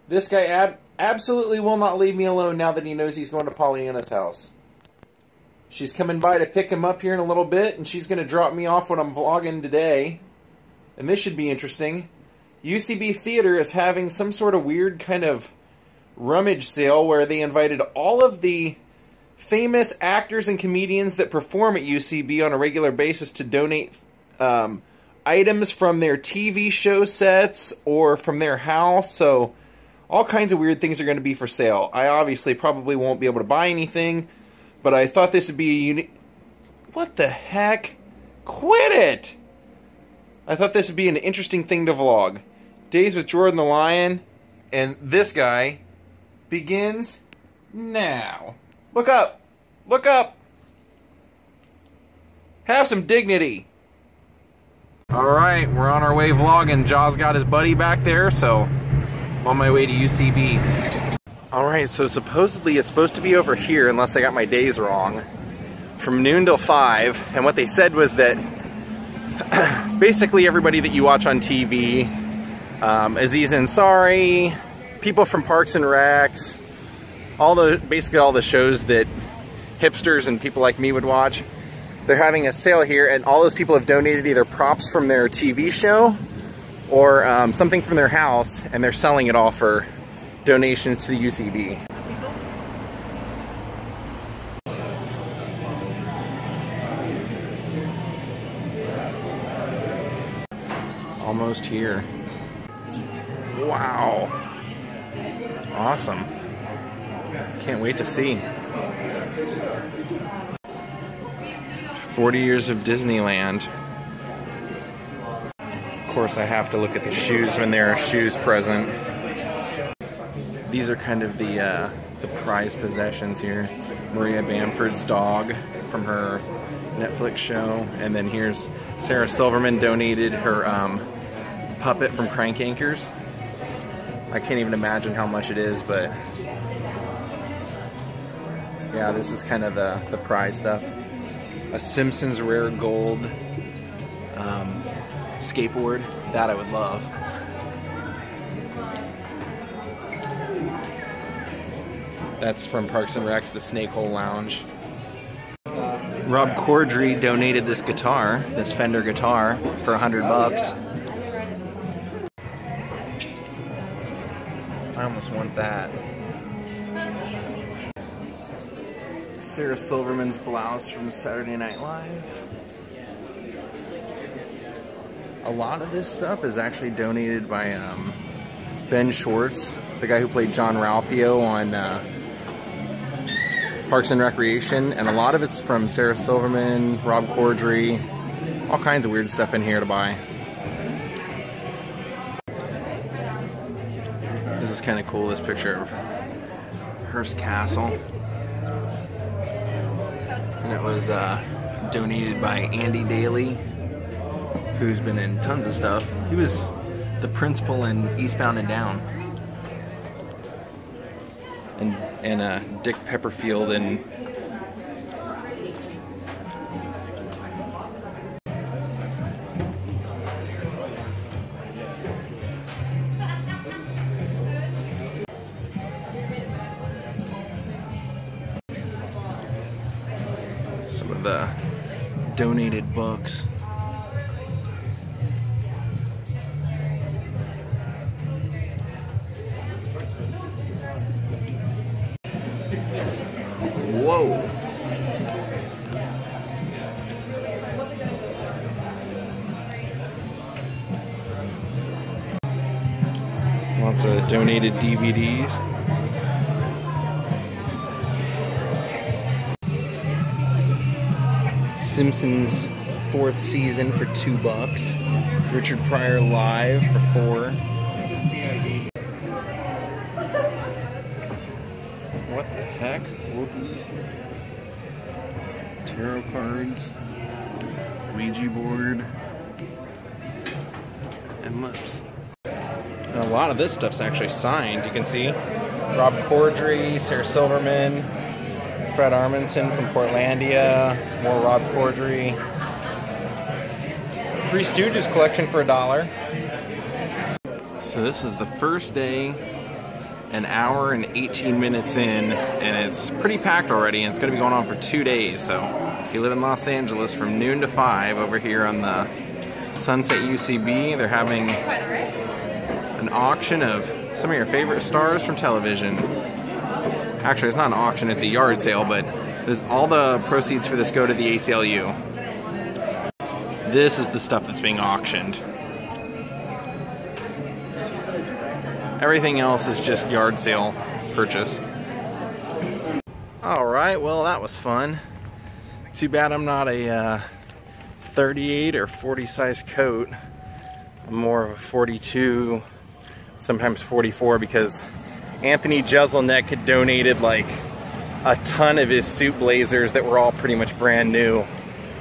This guy absolutely will not leave me alone now that he knows he's going to Pollyanna's house. She's coming by to pick him up here in a little bit, and she's going to drop me off when I'm vlogging today. And this should be interesting. UCB Theater is having some sort of weird kind of rummage sale where they invited all of the famous actors and comedians that perform at UCB on a regular basis to donate items from their TV show sets or from their house. So all kinds of weird things are going to be for sale. I obviously probably won't be able to buy anything, but I thought this would be a unique... What the heck? Quit it! I thought this would be an interesting thing to vlog. Daze with Jordan the Lion, and this guy begins now. Look up! Look up! Have some dignity! Alright, we're on our way vlogging. Jaws got his buddy back there, so I'm on my way to UCB. Alright, so supposedly it's supposed to be over here, unless I got my days wrong, from noon till 5, and what they said was that basically everybody that you watch on TV, Aziz Ansari, people from Parks and Recs, basically all the shows that hipsters and people like me would watch, they're having a sale here, and all those people have donated either props from their TV show or something from their house, and they're selling it all for donations to the UCB. Almost here. Wow. Awesome. Can't wait to see. 40 years of Disneyland. Of course, I have to look at the shoes when there are shoes present. These are kind of the prized possessions here. Maria Bamford's dog from her Netflix show, and then here's Sarah Silverman donated her puppet from Crank Anchors. I can't even imagine how much it is, but yeah, this is kind of the prize stuff. A Simpsons rare gold skateboard. That I would love. That's from Parks and Recs, the Snake Hole Lounge. Rob Corddry donated this guitar, this Fender guitar, for $100. I almost want that. Sarah Silverman's blouse from Saturday Night Live. A lot of this stuff is actually donated by Ben Schwartz, the guy who played John Ralphio on Parks and Recreation, and a lot of it's from Sarah Silverman, Rob Corddry, all kinds of weird stuff in here to buy. This is kind of cool, this picture of Hearst Castle. And it was donated by Andy Daly, who's been in tons of stuff. He was the principal in Eastbound and Down. And Dick Pepperfield and some of the donated books. Whoa. Lots of donated DVDs. Simpsons 4th season for $2. Richard Pryor Live for $4. What the heck? Whoopies. Tarot cards. Ouija board. And lips. And a lot of this stuff's actually signed, you can see. Rob Corddry, Sarah Silverman, Fred Armisen from Portlandia, more Rob Corddry. Three Stooges collection for $1. So this is the first day an hour and 18 minutes in, and it's pretty packed already, and it's going to be going on for 2 days. So if you live in Los Angeles, from noon to 5 over here on the Sunset UCB, they're having an auction of some of your favorite stars from television. Actually, it's not an auction, it's a yard sale, but all the proceeds for this go to the ACLU. This is the stuff that's being auctioned. Everything else is just yard sale purchase. Alright, well that was fun. Too bad I'm not a 38 or 40 size coat. I'm more of a 42, sometimes 44, because Anthony Jeselnik had donated like a ton of his suit blazers that were all pretty much brand new,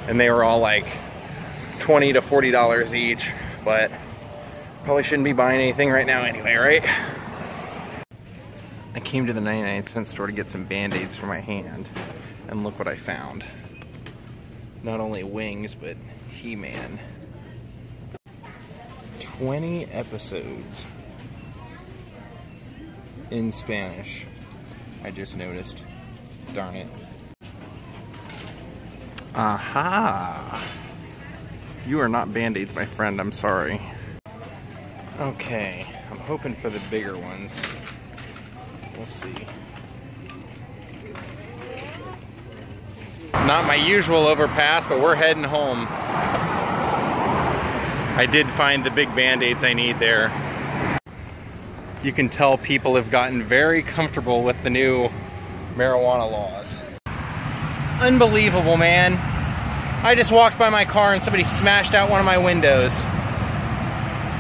and they were all like $20 to $40 each, but probably shouldn't be buying anything right now anyway, right? I came to the 99-cent store to get some Band-Aids for my hand, and look what I found. Not only wings, but He-Man. 20 episodes in Spanish. I just noticed. Darn it. Aha! You are not Band-Aids, my friend. I'm sorry. Okay, I'm hoping for the bigger ones. We'll see. Not my usual overpass, but we're heading home. I did find the big Band-Aids I need there. You can tell people have gotten very comfortable with the new marijuana laws. Unbelievable, man. I just walked by my car and somebody smashed out one of my windows.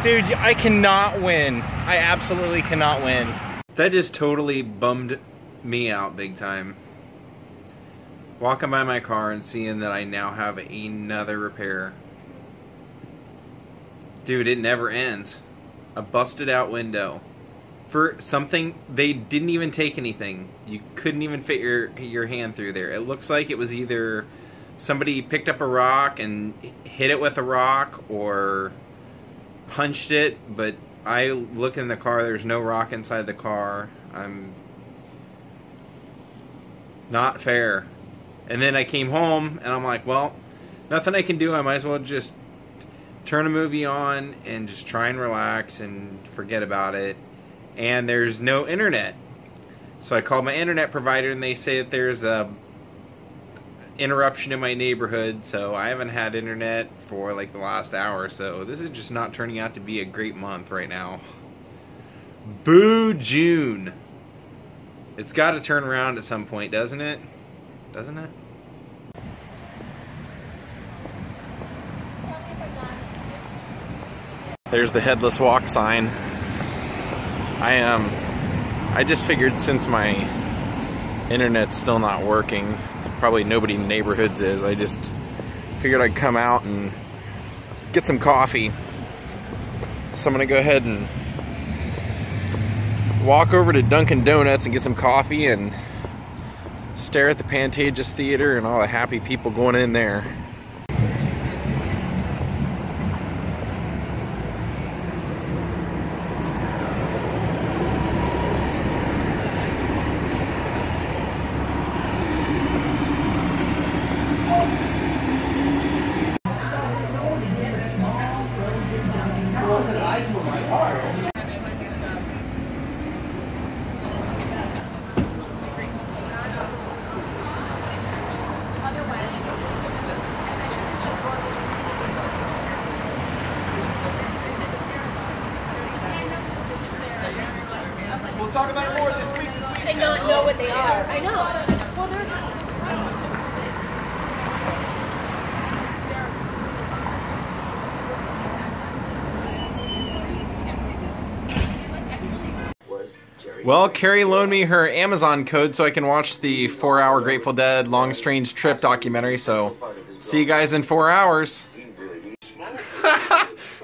Dude, I cannot win. I absolutely cannot win. That just totally bummed me out big time. Walking by my car and seeing that I now have another repair. Dude, it never ends. A busted out window. For something, they didn't even take anything. You couldn't even fit your hand through there. It looks like it was either somebody picked up a rock and hit it with a rock or punched it, but I look in the car, there's no rock inside the car. I'm not fair. And then I came home and I'm like, well, nothing I can do. I might as well just turn a movie on and just try and relax and forget about it. And there's no internet. So I called my internet provider and they say that there's a interruption in my neighborhood, so I haven't had internet for like the last hour or so. This is just not turning out to be a great month right now. Boo June. It's got to turn around at some point, doesn't it? Doesn't it? There's the Headless Walk sign. I just figured since my internet's still not working, probably nobody in the neighborhoods is, I just figured I'd come out and get some coffee. So I'm gonna go ahead and walk over to Dunkin' Donuts and get some coffee and stare at the Pantages Theater and all the happy people going in there. We'll talk about it more this week. And not know what they are. I know. Well, there's Well, Carrie loaned me her Amazon code so I can watch the 4-hour Grateful Dead Long Strange Trip documentary, so see you guys in 4 hours.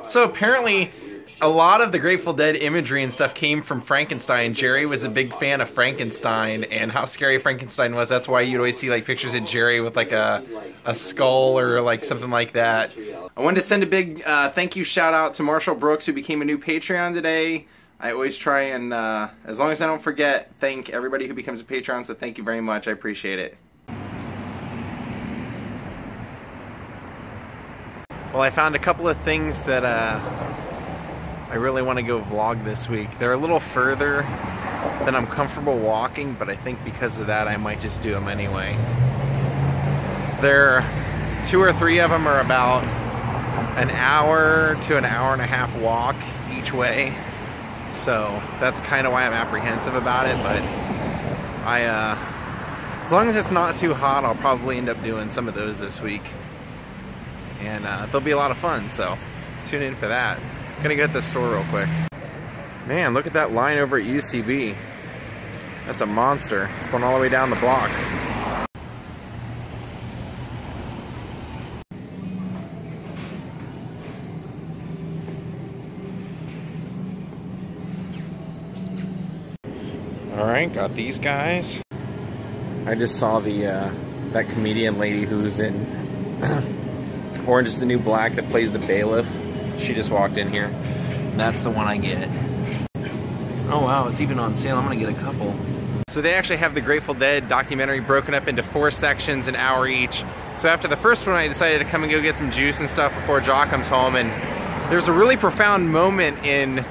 So apparently a lot of the Grateful Dead imagery and stuff came from Frankenstein. Jerry was a big fan of Frankenstein and how scary Frankenstein was. That's why you'd always see like pictures of Jerry with like a skull or like something like that. I wanted to send a big thank you shout out to Marshall Brooks, who became a new Patreon today. I always try and, as long as I don't forget, thank everybody who becomes a Patreon, so thank you very much. I appreciate it. Well, I found a couple of things that I really want to go vlog this week. They're a little further than I'm comfortable walking, but I think because of that I might just do them anyway. There, 2 or 3 of them are about an hour to an hour and a half walk each way. So that's kind of why I'm apprehensive about it, but as long as it's not too hot, I'll probably end up doing some of those this week. And they'll be a lot of fun, so tune in for that. I'm gonna get to the store real quick. Man, look at that line over at UCB. That's a monster. It's going all the way down the block. Alright, got these guys. I just saw the that comedian lady who's in Orange is the New Black that plays the bailiff. She just walked in here. That's the one I get. Oh wow, it's even on sale. I'm gonna get a couple. So they actually have the Grateful Dead documentary broken up into 4 sections, an hour each. So after the first one, I decided to come and go get some juice and stuff before Jock comes home. And there's a really profound moment in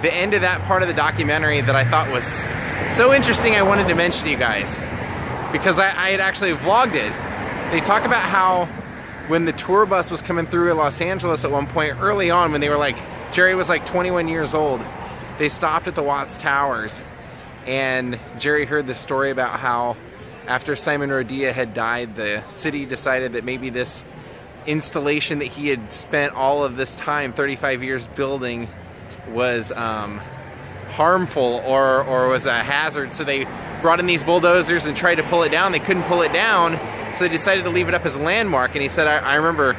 the end of that part of the documentary that I thought was so interesting I wanted to mention to you guys. Because I had actually vlogged it. They talk about how when the tour bus was coming through Los Angeles at one point, early on when they were like, Jerry was like 21 years old, they stopped at the Watts Towers, and Jerry heard the story about how after Simon Rodia had died, the city decided that maybe this installation that he had spent all of this time, 35 years building, was harmful or was a hazard. So they brought in these bulldozers and tried to pull it down. They couldn't pull it down, so they decided to leave it up as a landmark. And he said, I remember,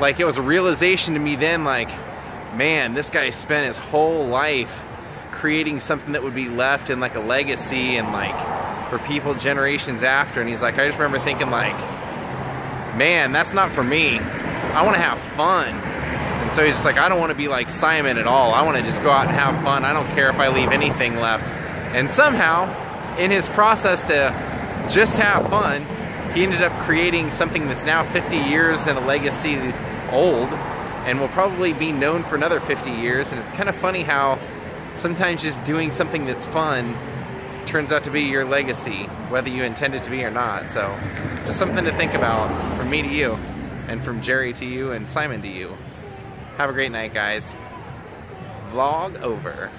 like, it was a realization to me then, like, man, this guy spent his whole life creating something that would be left in like a legacy and like for people generations after. And he's like, I just remember thinking like, man, that's not for me. I want to have fun. And so he's just like, I don't want to be like Simon at all. I want to just go out and have fun. I don't care if I leave anything left. And somehow, in his process to just have fun, he ended up creating something that's now 50 years and a legacy old, and will probably be known for another 50 years. And it's kind of funny how sometimes just doing something that's fun turns out to be your legacy, whether you intend it to be or not. So just something to think about from me to you, and from Jerry to you, and Simon to you. Have a great night, guys. Vlog over.